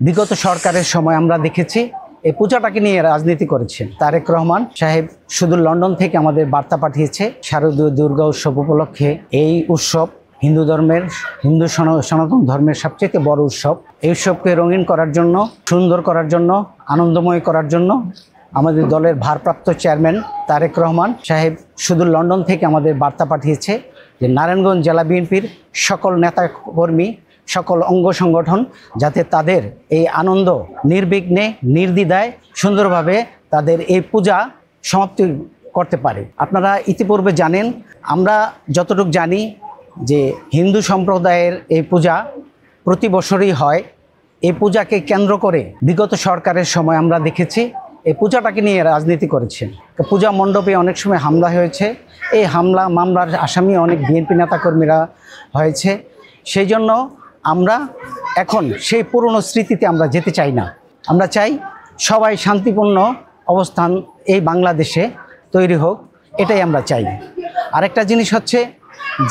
বিগত সরকারের সময় আমরা দেখেছি এই পূজাটাকে নিয়ে রাজনীতি করেছেন। তারেক রহমান সাহেব শুধু লন্ডন থেকে আমাদের বার্তা পাঠিয়েছে শারদীয় দুর্গা উৎসব উপলক্ষে। এই উৎসব হিন্দু সনাতন ধর্মের সবচেয়ে বড় উৎসব। এই উৎসবকে রঙিন করার জন্য, সুন্দর করার জন্য, আনন্দময় করার জন্য আমাদের দলের ভারপ্রাপ্ত চেয়ারম্যান তারেক রহমান সাহেব শুধু লন্ডন থেকে আমাদের বার্তা পাঠিয়েছে যে নারায়ণগঞ্জ জেলা বিএনপির সকল নেতাকর্মী, সকল অঙ্গ সংগঠন যাতে তাদের এই আনন্দ নির্বিঘ্নে, নির্দ্বিধায়, সুন্দরভাবে তাদের এই পূজা সমাপ্তি করতে পারে। আপনারা ইতিপূর্বে জানেন, আমরা যতটুকু জানি যে হিন্দু সম্প্রদায়ের এই পূজা প্রতি বছরই হয়। এই পূজাকে কেন্দ্র করে বিগত সরকারের সময় আমরা দেখেছি এই পূজাটাকে নিয়ে রাজনীতি করেছেন। পূজা মণ্ডপে অনেক সময় হামলা হয়েছে। এই মামলার আসামি অনেক বিএনপি নেতাকর্মীরা হয়েছে। সেই জন্য আমরা এখন সেই পুরনো স্মৃতিতে আমরা যেতে চাই না। আমরা চাই সবাই শান্তিপূর্ণ অবস্থান এই বাংলাদেশে তৈরি হোক, এটাই আমরা চাই। আরেকটা জিনিস হচ্ছে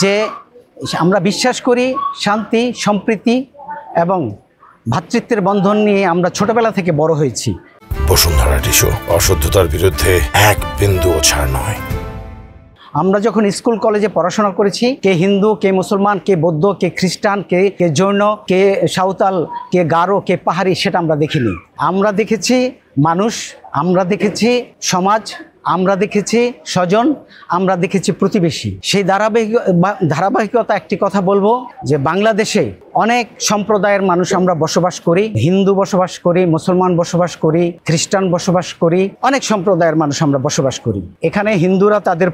যে আমরা বিশ্বাস করি শান্তি, সম্প্রীতি এবং ভ্রাতৃত্বের বন্ধন নিয়ে আমরা ছোটবেলা থেকে বড় হয়েছি। বসুন্ধরা টিস্যু, অশুদ্ধতার বিরুদ্ধে এক বিন্দুও ছাড় নয়। আমরা যখন স্কুল কলেজে পড়াশোনা করেছি, কে হিন্দু, কে মুসলমান, কে বৌদ্ধ, কে খ্রিস্টান, কে জৈন, কে সাঁওতাল, কে গারো, কে পাহাড়ি, সেটা আমরা দেখিনি। আমরা দেখেছি মানুষ, আমরা দেখেছি সমাজ, আমরা দেখেছি স্বজন, আমরা দেখেছি প্রতিবেশী। সেই ধারাবাহিকতা একটি কথা বলবো যে বাংলাদেশে অনেক সম্প্রদায়ের মানুষ আমরা বসবাস করি। হিন্দু বসবাস করি, মুসলমান বসবাস করি, খ্রিস্টান বসবাস করি, অনেক সম্প্রদায়ের মানুষ আমরা বসবাস করি। এখানে হিন্দুরা তাদের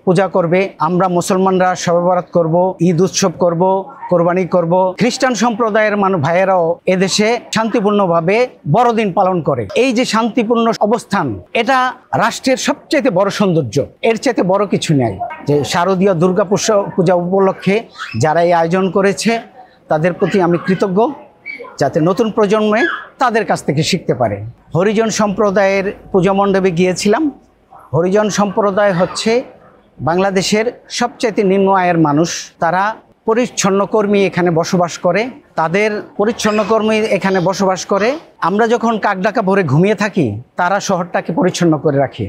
পূজা করবে, আমরা মুসলমানরা শবে বরাত করব, ঈদ উৎসব করব, কোরবানি করব। খ্রিস্টান সম্প্রদায়ের ভাইয়েরাও এদেশে শান্তিপূর্ণভাবে বড়দিন পালন করে। এই যে শান্তিপূর্ণ অবস্থান, এটা রাষ্ট্রের সবচেয়ে বড় সৌন্দর্য। এর চাইতে বড় কিছু নেই। যে শারদীয় দুর্গা পূজা উপলক্ষে যারা এই আয়োজন করেছে তাদের প্রতি আমি কৃতজ্ঞ, যাতে নতুন প্রজন্মে তাদের কাছ থেকে শিখতে পারে। হরিজন সম্প্রদায়ের পূজা মণ্ডপে গিয়েছিলাম। হরিজন সম্প্রদায় হচ্ছে বাংলাদেশের সবচেয়ে নিম্ন আয়ের মানুষ। তারা পরিচ্ছন্ন কর্মী এখানে বসবাস করে, তাদের পরিচ্ছন্ন কর্মী এখানে বসবাস করে। আমরা যখন কাকডাকা ভরে ঘুমিয়ে থাকি, তারা শহরটাকে পরিচ্ছন্ন করে রাখে।